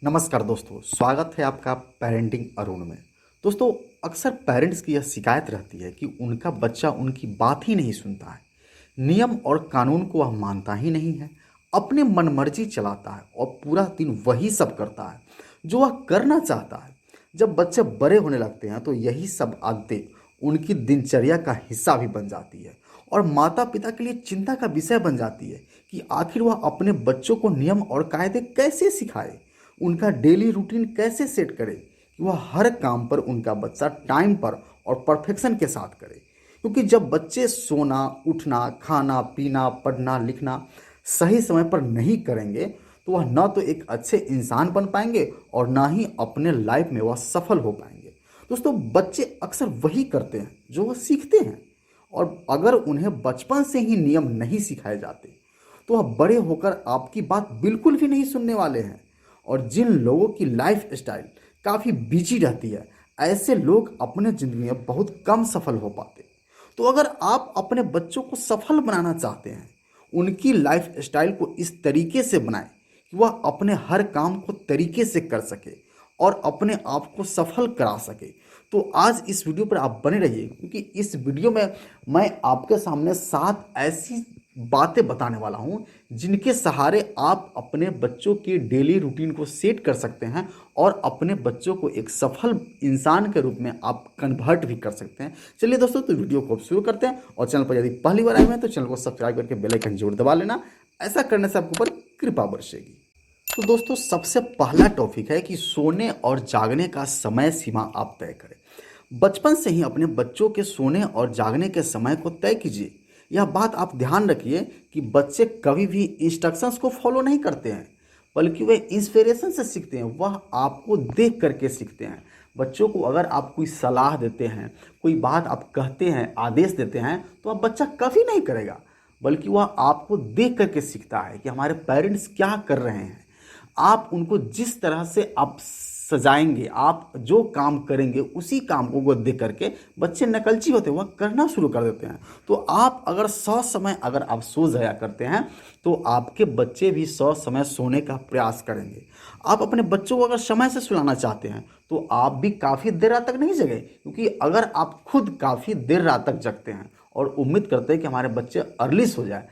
नमस्कार दोस्तों, स्वागत है आपका पेरेंटिंग अरुण में। दोस्तों, अक्सर पेरेंट्स की यह शिकायत रहती है कि उनका बच्चा उनकी बात ही नहीं सुनता है, नियम और कानून को वह मानता ही नहीं है, अपने मनमर्जी चलाता है और पूरा दिन वही सब करता है जो वह करना चाहता है। जब बच्चे बड़े होने लगते हैं तो यही सब आदतें उनकी दिनचर्या का हिस्सा भी बन जाती है और माता पिता के लिए चिंता का विषय बन जाती है कि आखिर वह अपने बच्चों को नियम और कायदे कैसे सिखाए, उनका डेली रूटीन कैसे सेट करे कि वह हर काम पर उनका बच्चा टाइम पर और परफेक्शन के साथ करे। क्योंकि जब बच्चे सोना, उठना, खाना, पीना, पढ़ना, लिखना सही समय पर नहीं करेंगे तो वह न तो एक अच्छे इंसान बन पाएंगे और ना ही अपने लाइफ में वह सफल हो पाएंगे। दोस्तों, बच्चे अक्सर वही करते हैं जो वह सीखते हैं, और अगर उन्हें बचपन से ही नियम नहीं सिखाए जाते तो वह बड़े होकर आपकी बात बिल्कुल भी नहीं सुनने वाले हैं। और जिन लोगों की लाइफ स्टाइल काफ़ी बिजी रहती है, ऐसे लोग अपने ज़िंदगी में बहुत कम सफल हो पाते। तो अगर आप अपने बच्चों को सफल बनाना चाहते हैं, उनकी लाइफ स्टाइल को इस तरीके से बनाएं कि वह अपने हर काम को तरीके से कर सके और अपने आप को सफल करा सके, तो आज इस वीडियो पर आप बने रहिए, क्योंकि इस वीडियो में मैं आपके सामने 7 ऐसी बातें बताने वाला हूं जिनके सहारे आप अपने बच्चों के डेली रूटीन को सेट कर सकते हैं और अपने बच्चों को एक सफल इंसान के रूप में आप कन्वर्ट भी कर सकते हैं। चलिए दोस्तों, तो वीडियो को शुरू करते हैं, और चैनल पर यदि पहली बार आए हुए हैं तो चैनल को सब्सक्राइब करके बेल आइकन जरूर दबा लेना। ऐसा करने से आपके ऊपर कृपा बरसेगी। तो दोस्तों, सबसे पहला टॉपिक है कि सोने और जागने का समय सीमा आप तय करें। बचपन से ही अपने बच्चों के सोने और जागने के समय को तय कीजिए। यह बात आप ध्यान रखिए कि बच्चे कभी भी इंस्ट्रक्शंस को फॉलो नहीं करते हैं, बल्कि वे इंस्पिरेशन से सीखते हैं। वह आपको देख करके सीखते हैं। बच्चों को अगर आप कोई सलाह देते हैं, कोई बात आप कहते हैं, आदेश देते हैं, तो अब बच्चा कभी नहीं करेगा, बल्कि वह आपको देख करके सीखता है कि हमारे पेरेंट्स क्या कर रहे हैं। आप उनको जिस तरह से आप सजाएंगे, आप जो काम करेंगे, उसी काम को देख करके बच्चे नकलची होते हैं, वह करना शुरू कर देते हैं। तो आप अगर 100 समय अगर आप सो जाया करते हैं तो आपके बच्चे भी 100 समय सोने का प्रयास करेंगे। आप अपने बच्चों को अगर समय से सुलाना चाहते हैं तो आप भी काफ़ी देर रात तक नहीं जगे, क्योंकि अगर आप खुद काफ़ी देर रात तक जगते हैं और उम्मीद करते हैं कि हमारे बच्चे अर्ली सो जाए,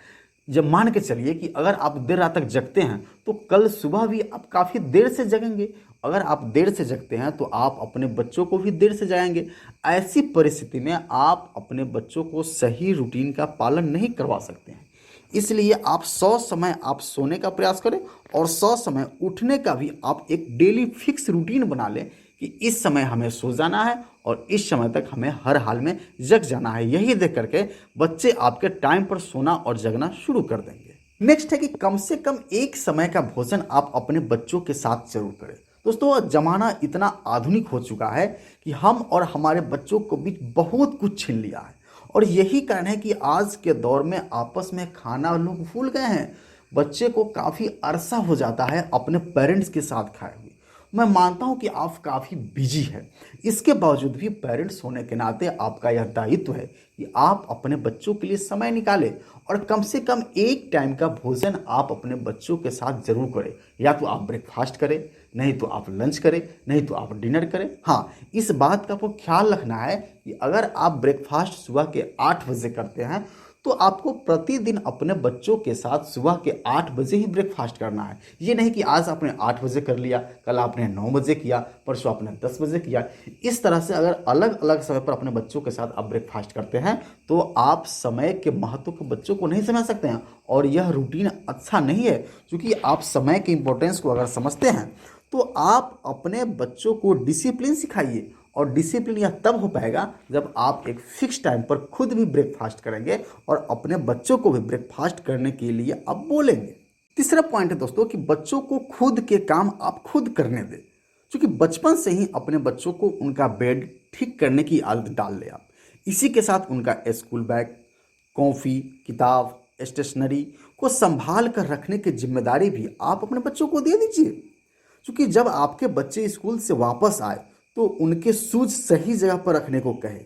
जब मान के चलिए कि अगर आप देर रात तक जगते हैं तो कल सुबह भी आप काफ़ी देर से जगेंगे। अगर आप देर से जगते हैं तो आप अपने बच्चों को भी देर से जगाएंगे। ऐसी परिस्थिति में आप अपने बच्चों को सही रूटीन का पालन नहीं करवा सकते हैं। इसलिए आप 100 समय आप सोने का प्रयास करें और 100 समय उठने का भी आप एक डेली फिक्स रूटीन बना लें कि इस समय हमें सो जाना है और इस समय तक हमें हर हाल में जग जाना है। यही देख करके बच्चे आपके टाइम पर सोना और जगना शुरू कर देंगे। नेक्स्ट है कि कम से कम एक समय का भोजन आप अपने बच्चों के साथ जरूर करें। दोस्तों, जमाना इतना आधुनिक हो चुका है कि हम और हमारे बच्चों को बीच बहुत कुछ छीन लिया है, और यही कारण है कि आज के दौर में आपस में खाना लोग भूल गए हैं। बच्चे को काफ़ी अरसा हो जाता है अपने पेरेंट्स के साथ खाए हुए। मैं मानता हूं कि आप काफ़ी बिजी हैं, इसके बावजूद भी पेरेंट्स होने के नाते आपका यह दायित्व है कि आप अपने बच्चों के लिए समय निकालें और कम से कम एक टाइम का भोजन आप अपने बच्चों के साथ जरूर करें। या तो आप ब्रेकफास्ट करें, नहीं तो आप लंच करें, नहीं तो आप डिनर करें। हाँ, इस बात का आपको ख्याल रखना है कि अगर आप ब्रेकफास्ट सुबह के 8 बजे करते हैं तो आपको प्रतिदिन अपने बच्चों के साथ सुबह के 8 बजे ही ब्रेकफास्ट करना है। ये नहीं कि आज आपने 8 बजे कर लिया, कल आपने 9 बजे किया, परसों आपने 10 बजे किया। इस तरह से अगर अलग अलग समय पर अपने बच्चों के साथ आप ब्रेकफास्ट करते हैं तो आप समय के महत्व को बच्चों को नहीं समझ सकते हैं, और यह रूटीन अच्छा नहीं है। क्योंकि आप समय के इंपॉर्टेंस को अगर समझते हैं तो आप अपने बच्चों को डिसिप्लिन सिखाइए, और डिसिप्लिन यह तब हो पाएगा जब आप एक फिक्स टाइम पर खुद भी ब्रेकफास्ट करेंगे और अपने बच्चों को भी ब्रेकफास्ट करने के लिए आप बोलेंगे। तीसरा पॉइंट है दोस्तों कि बच्चों को खुद के काम आप खुद करने दें। क्योंकि बचपन से ही अपने बच्चों को उनका बेड ठीक करने की आदत डाल लें आप। इसी के साथ उनका स्कूल बैग, कॉपी, किताब, स्टेशनरी को संभाल कर रखने की जिम्मेदारी भी आप अपने बच्चों को दे दीजिए। क्योंकि जब आपके बच्चे स्कूल से वापस आए तो उनके शूज सही जगह पर रखने को कहे।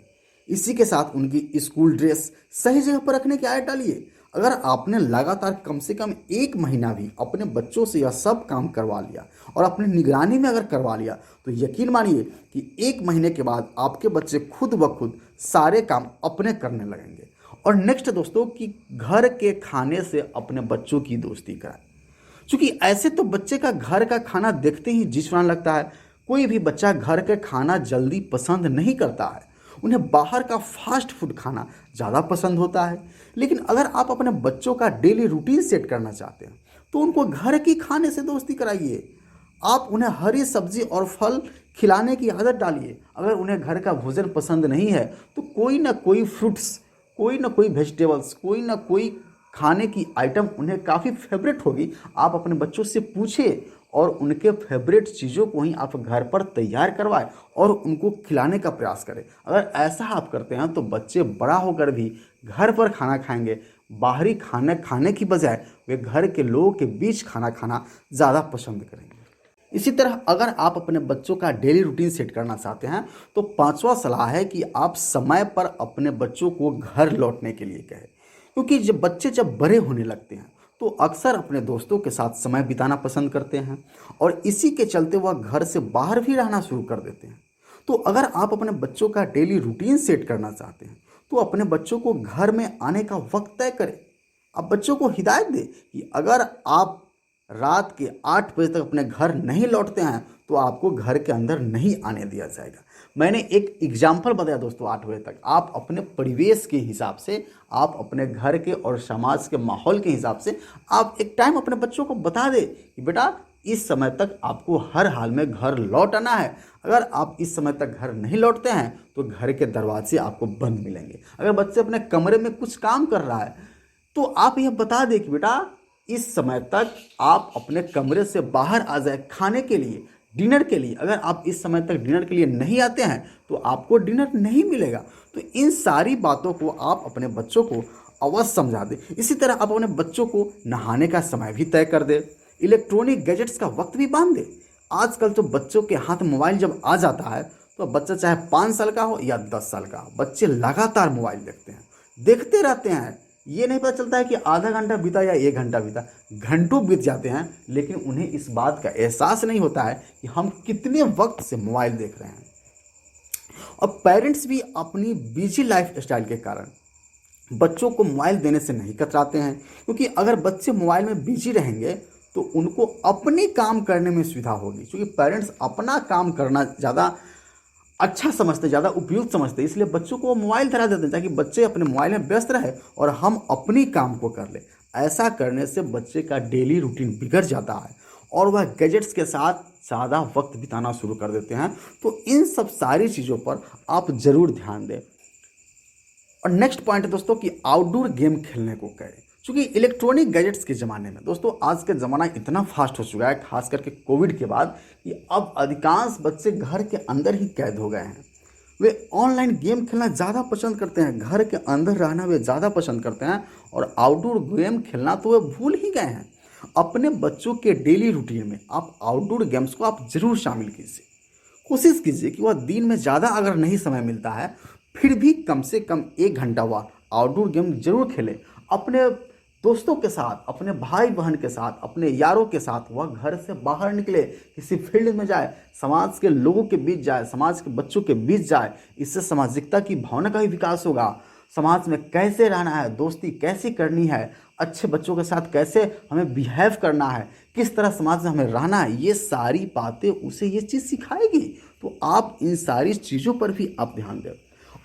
इसी के साथ उनकी स्कूल ड्रेस सही जगह पर रखने की आदत डालिए। अगर आपने लगातार कम से कम 1 महीना भी अपने बच्चों से यह सब काम करवा लिया और अपनी निगरानी में अगर करवा लिया, तो यकीन मानिए कि 1 महीने के बाद आपके बच्चे खुद ब खुद सारे काम अपने करने लगेंगे। और नेक्स्ट दोस्तों, कि घर के खाने से अपने बच्चों की दोस्ती कराएं। क्योंकि ऐसे तो बच्चे का घर का खाना देखते ही जी छुड़ाने लगता है। कोई भी बच्चा घर का खाना जल्दी पसंद नहीं करता है, उन्हें बाहर का फास्ट फूड खाना ज़्यादा पसंद होता है। लेकिन अगर आप अपने बच्चों का डेली रूटीन सेट करना चाहते हैं, तो उनको घर की खाने से दोस्ती कराइए। आप उन्हें हरी सब्जी और फल खिलाने की आदत डालिए। अगर उन्हें घर का भोजन पसंद नहीं है, तो कोई ना कोई फ्रूट्स, कोई ना कोई वेजिटेबल्स, कोई ना कोई खाने की आइटम उन्हें काफ़ी फेवरेट होगी, आप अपने बच्चों से पूछिए और उनके फेवरेट चीज़ों को ही आप घर पर तैयार करवाएं और उनको खिलाने का प्रयास करें। अगर ऐसा आप करते हैं, तो बच्चे बड़ा होकर भी घर पर खाना खाएंगे। बाहरी खाना खाने की बजाय वे घर के लोगों के बीच खाना खाना ज़्यादा पसंद करेंगे। इसी तरह अगर आप अपने बच्चों का डेली रूटीन सेट करना चाहते हैं, तो 5वां सलाह है कि आप समय पर अपने बच्चों को घर लौटने के लिए कहें। क्योंकि जब बच्चे बड़े होने लगते हैं, तो अक्सर अपने दोस्तों के साथ समय बिताना पसंद करते हैं और इसी के चलते वह घर से बाहर भी रहना शुरू कर देते हैं। तो अगर आप अपने बच्चों का डेली रूटीन सेट करना चाहते हैं, तो अपने बच्चों को घर में आने का वक्त तय करें। आप बच्चों को हिदायत दें कि अगर आप रात के 8 बजे तक अपने घर नहीं लौटते हैं, तो आपको घर के अंदर नहीं आने दिया जाएगा। मैंने एक एग्जाम्पल बताया दोस्तों, 8 बजे तक आप अपने परिवेश के हिसाब से, आप अपने घर के और समाज के माहौल के हिसाब से आप एक टाइम अपने बच्चों को बता दें कि बेटा इस समय तक आपको हर हाल में घर लौट आना है। अगर आप इस समय तक घर नहीं लौटते हैं, तो घर के दरवाजे आपको बंद मिलेंगे। अगर बच्चे अपने कमरे में कुछ काम कर रहा है, तो आप यह बता दें कि बेटा इस समय तक आप अपने कमरे से बाहर आ जाए खाने के लिए, डिनर के लिए। अगर आप इस समय तक डिनर के लिए नहीं आते हैं, तो आपको डिनर नहीं मिलेगा। तो इन सारी बातों को आप अपने बच्चों को अवश्य समझा दें। इसी तरह आप अपने बच्चों को नहाने का समय भी तय कर दें, इलेक्ट्रॉनिक गैजेट्स का वक्त भी बांध दें। आजकल तो बच्चों के हाथ में मोबाइल जब आ जाता है, तो बच्चा चाहे 5 साल का हो या 10 साल का हो, बच्चे लगातार मोबाइल देखते हैं, देखते रहते हैं। ये नहीं पता चलता है कि आधा घंटा बीता या 1 घंटा बीता, घंटों बीत जाते हैं, लेकिन उन्हें इस बात का एहसास नहीं होता है कि हम कितने वक्त से मोबाइल देख रहे हैं। और पेरेंट्स भी अपनी बिजी लाइफ स्टाइल के कारण बच्चों को मोबाइल देने से नहीं कतराते हैं। क्योंकि अगर बच्चे मोबाइल में बिजी रहेंगे, तो उनको अपने काम करने में सुविधा होगी। क्योंकि पेरेंट्स अपना काम करना ज़्यादा अच्छा समझते, ज़्यादा उपयुक्त समझते, इसलिए बच्चों को मोबाइल धरा देते हैं ताकि बच्चे अपने मोबाइल में व्यस्त रहे और हम अपनी काम को कर लें। ऐसा करने से बच्चे का डेली रूटीन बिगड़ जाता है और वह गैजेट्स के साथ ज़्यादा वक्त बिताना शुरू कर देते हैं। तो इन सब सारी चीज़ों पर आप ज़रूर ध्यान दें। और नेक्स्ट पॉइंट है दोस्तों कि आउटडोर गेम खेलने को कहें। क्योंकि इलेक्ट्रॉनिक गैजेट्स के ज़माने में दोस्तों, आज का ज़माना इतना फास्ट हो चुका है, खास करके कोविड के बाद, कि अब अधिकांश बच्चे घर के अंदर ही कैद हो गए हैं। वे ऑनलाइन गेम खेलना ज़्यादा पसंद करते हैं, घर के अंदर रहना वे ज़्यादा पसंद करते हैं और आउटडोर गेम खेलना तो वे भूल ही गए हैं। अपने बच्चों के डेली रूटीन में आप आउटडोर गेम्स को आप ज़रूर शामिल कीजिए। कोशिश कीजिए कि वह दिन में ज़्यादा अगर नहीं समय मिलता है, फिर भी कम से कम 1 घंटा वह आउटडोर गेम जरूर खेलें। अपने दोस्तों के साथ, अपने भाई बहन के साथ, अपने यारों के साथ वह घर से बाहर निकले, किसी फील्ड में जाए, समाज के लोगों के बीच जाए, समाज के बच्चों के बीच जाए। इससे सामाजिकता की भावना का भी विकास होगा। समाज में कैसे रहना है, दोस्ती कैसे करनी है, अच्छे बच्चों के साथ कैसे हमें बिहेव करना है, किस तरह समाज में हमें रहना है, ये सारी बातें उसे ये चीज़ सिखाएगी। तो आप इन सारी चीज़ों पर भी आप ध्यान दें।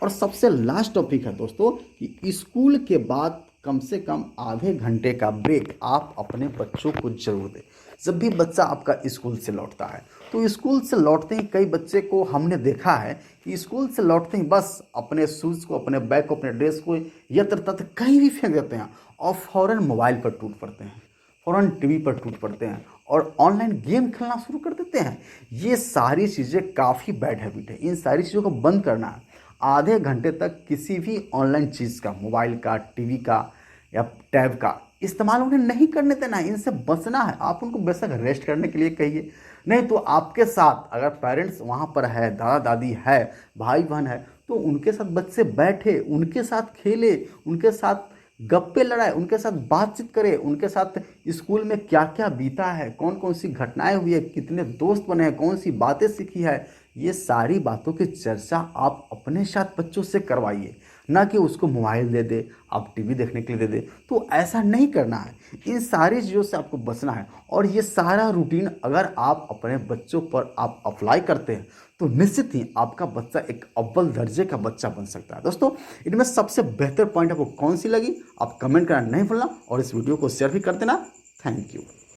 और सबसे लास्ट टॉपिक है दोस्तों कि स्कूल के बाद कम से कम आधे घंटे का ब्रेक आप अपने बच्चों को जरूर दें। जब भी बच्चा आपका स्कूल से लौटता है, तो स्कूल से लौटते ही कई बच्चे को हमने देखा है कि स्कूल से लौटते ही बस अपने शूज़ को, अपने बैग को, अपने ड्रेस को यत्र तत्र कहीं भी फेंक देते हैं और फ़ौरन मोबाइल पर टूट पड़ते हैं, फ़ौरन टीवी पर टूट पड़ते हैं और ऑनलाइन गेम खेलना शुरू कर देते हैं। ये सारी चीज़ें काफ़ी बैड हैबिट है, इन सारी चीज़ों को बंद करना है। आधे घंटे तक किसी भी ऑनलाइन चीज़ का, मोबाइल का, टीवी का या टैब का इस्तेमाल उन्हें नहीं करने देना है, इनसे बचना है। आप उनको बेशक रेस्ट करने के लिए कहिए, नहीं तो आपके साथ अगर पेरेंट्स वहाँ पर है, दादा दादी है, भाई बहन है, तो उनके साथ बच्चे बैठे, उनके साथ खेले, उनके साथ गप्पे लड़ाए, उनके साथ बातचीत करें, उनके साथ स्कूल में क्या क्या बीता है, कौन कौन सी घटनाएं हुई है, कितने दोस्त बने हैं, कौन सी बातें सीखी है, ये सारी बातों की चर्चा आप अपने साथ बच्चों से करवाइए। ना कि उसको मोबाइल दे दे, आप टीवी देखने के लिए दे दे, तो ऐसा नहीं करना है। इन सारी चीज़ों से आपको बचना है। और ये सारा रूटीन अगर आप अपने बच्चों पर आप अप्लाई करते हैं तो निश्चित ही आपका बच्चा एक अव्वल दर्जे का बच्चा बन सकता है। दोस्तों, इनमें सबसे बेहतर पॉइंट आपको कौन सी लगी, आप कमेंट करना नहीं भूलना और इस वीडियो को शेयर भी कर देना। Thank you.